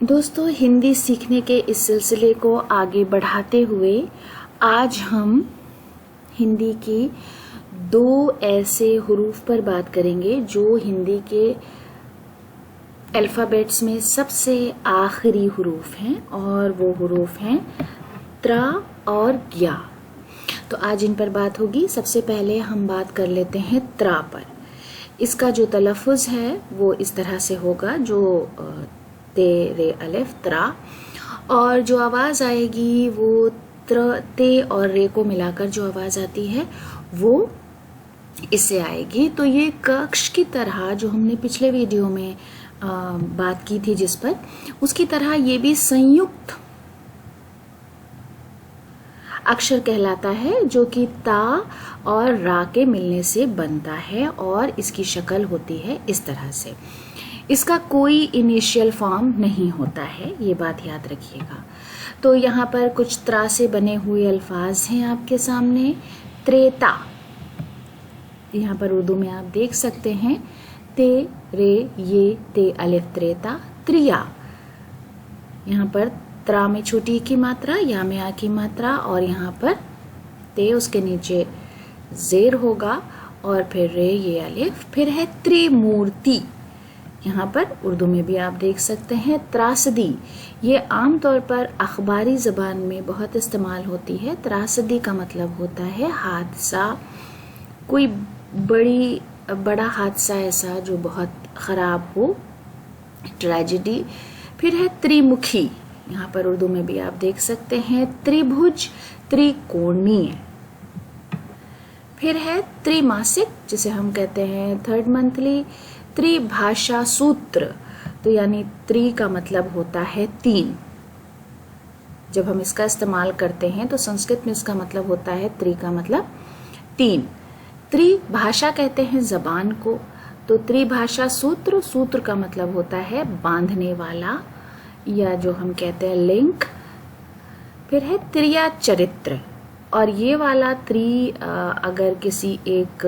दोस्तों, हिंदी सीखने के इस सिलसिले को आगे बढ़ाते हुए आज हम हिंदी की दो ऐसे हुरूफ पर बात करेंगे जो हिंदी के अल्फ़ाबेट्स में सबसे आखिरी हुरूफ हैं और वो हुरूफ हैं त्रा और ग्या। तो आज इन पर बात होगी। सबसे पहले हम बात कर लेते हैं त्रा पर। इसका जो तलफ़ुज़ है वो इस तरह से होगा, जो ते रे अलिफ त्रा, और जो आवाज़ आएगी वो ते और रे को मिलाकर जो आवाज़ आती है वो इससे आएगी। तो ये कक्ष की तरह जो हमने पिछले वीडियो में बात की थी जिस पर, उसकी तरह ये भी संयुक्त अक्षर कहलाता है जो कि ता और रा के मिलने से बनता है और इसकी शक्ल होती है इस तरह से। इसका कोई इनिशियल फॉर्म नहीं होता है, ये बात याद रखिएगा। तो यहाँ पर कुछ त्रा से बने हुए अल्फाज हैं आपके सामने। त्रेता, यहाँ पर उर्दू में आप देख सकते हैं ते रे ये ते अलिफ त्रेता। त्रिया, यहाँ पर त्रा में छोटी की मात्रा, या में आ की मात्रा, और यहाँ पर ते उसके नीचे जेर होगा और फिर रे ये अलिफ। फिर है त्रिमूर्ति, यहाँ पर उर्दू में भी आप देख सकते हैं त्रासदी। ये आम तौर पर अखबारी ज़बान में बहुत इस्तेमाल होती है। त्रासदी का मतलब होता है हादसा, कोई बड़ा हादसा ऐसा जो बहुत ख़राब हो, ट्रेजेडी। फिर है त्रिमुखी, यहाँ पर उर्दू में भी आप देख सकते हैं त्रिभुज, त्रिकोणीय। फिर है त्रिमासिक, जिसे हम कहते हैं थर्ड मंथली। त्रिभाषा सूत्र, तो यानी त्रि का मतलब होता है तीन। जब हम इसका इस्तेमाल करते हैं तो संस्कृत में इसका मतलब होता है त्रि का मतलब तीन। त्रिभाषा कहते हैं जबान को, तो त्रिभाषा सूत्र, सूत्र का मतलब होता है बांधने वाला, या जो हम कहते हैं लिंक। फिर है त्रिया चरित्र, और ये वाला त्रि अगर किसी एक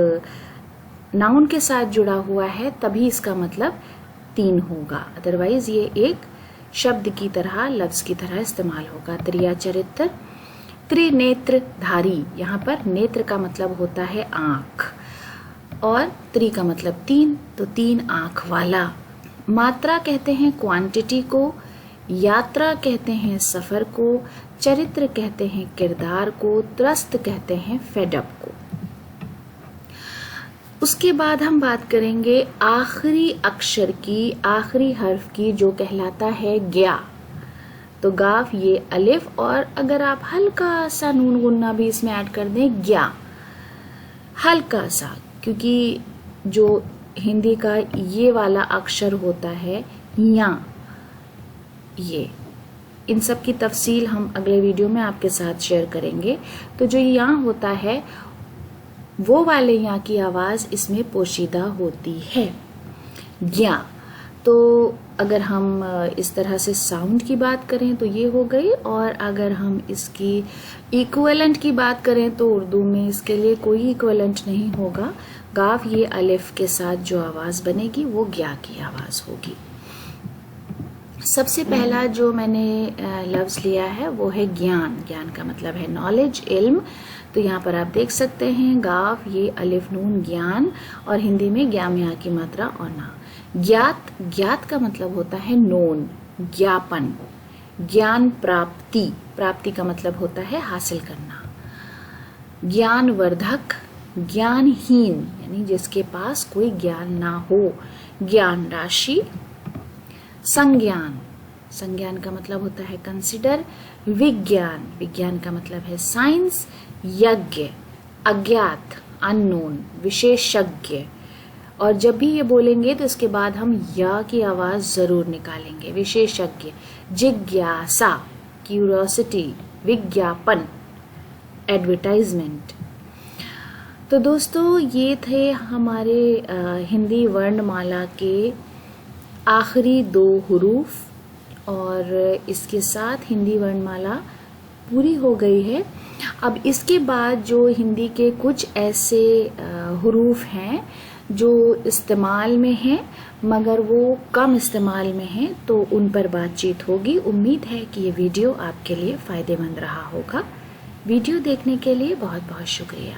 नाउन के साथ जुड़ा हुआ है तभी इसका मतलब तीन होगा, अदरवाइज ये एक शब्द की तरह, लफ्ज की तरह इस्तेमाल होगा। त्रिया चरित्र। त्रिनेत्रधारी, यहाँ पर नेत्र का मतलब होता है आँख और त्रि का मतलब तीन, तो तीन आँख वाला। मात्रा कहते हैं क्वांटिटी को, यात्रा कहते हैं सफर को, चरित्र कहते हैं किरदार को, त्रस्त कहते हैं फेडअप को। उसके बाद हम बात करेंगे आखिरी अक्षर की, आखिरी हर्फ की, जो कहलाता है ग्या। तो गाफ ये अलिफ, और अगर आप हल्का सा नून गुन्ना भी इसमें ऐड कर दें, ग्या, हल्का सा, क्योंकि जो हिंदी का ये वाला अक्षर होता है या, ये इन सब की तफसील हम अगले वीडियो में आपके साथ शेयर करेंगे। तो जो यहाँ होता है वो वाले यहाँ की आवाज़ इसमें पोशीदा होती है, ग्या। तो अगर हम इस तरह से साउंड की बात करें तो ये हो गई, और अगर हम इसकी इक्विवेलेंट की बात करें तो उर्दू में इसके लिए कोई इक्विवेलेंट नहीं होगा। गाफ ये अलिफ के साथ जो आवाज़ बनेगी वो ग्या की आवाज़ होगी। सबसे पहला जो मैंने लफ्ज़ लिया है वो है ज्ञान। ज्ञान का मतलब है नॉलेज, इल्म। तो यहाँ पर आप देख सकते हैं गाफ ये अलिफ नून ज्ञान, और हिंदी में ज्ञा में आ की मात्रा और ना। ज्ञात, ज्ञात का मतलब होता है नोन, ज्ञापन। ज्ञान प्राप्ति, प्राप्ति का मतलब होता है हासिल करना। ज्ञानवर्धक, ज्ञानहीन यानी जिसके पास कोई ज्ञान ना हो। ज्ञान राशि। संज्ञान, संज्ञान का मतलब होता है कंसिडर। विज्ञान, विज्ञान का मतलब है साइंस। यज्ञ, अज्ञात, अननोन, विशेषज्ञ। और जब भी ये बोलेंगे तो इसके बाद हम या की आवाज़ ज़रूर निकालेंगे। विशेषज्ञ। जिज्ञासा, क्यूरियोसिटी। विज्ञापन, एडवर्टाइजमेंट। तो दोस्तों, ये थे हमारे हिंदी वर्णमाला के आखिरी दो हुरूफ, और इसके साथ हिंदी वर्णमाला पूरी हो गई है। अब इसके बाद जो हिंदी के कुछ ऐसे हुरूफ हैं जो इस्तेमाल में हैं मगर वो कम इस्तेमाल में हैं, तो उन पर बातचीत होगी। उम्मीद है कि ये वीडियो आपके लिए फ़ायदेमंद रहा होगा। वीडियो देखने के लिए बहुत बहुत शुक्रिया।